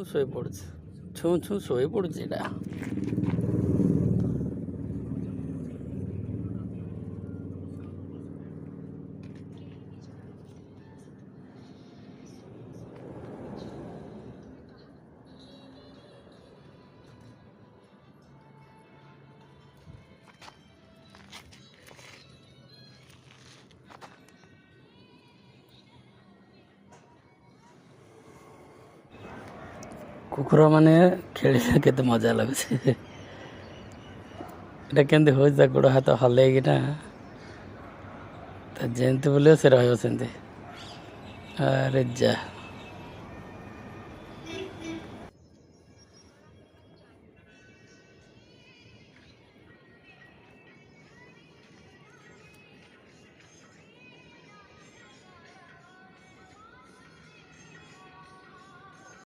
ଶୋଇପଡ଼ୁଛି ଛୁଁ ଛୁଁ ଶୋଇପଡ଼ୁଛି ଏଇଟା। କୁକୁର ମାନେ ଖେଳିଲେ କେତେ ମଜା ଲାଗୁଛି। ଏଇଟା କେମିତି ହେଉଛି ତା ଗୋଡ଼ ହାତ ହଲେଇକିନା ତା ଯେମିତି ବୁଲିବ ସେ ରହିବ ସେମିତି। ଆରେ ଯା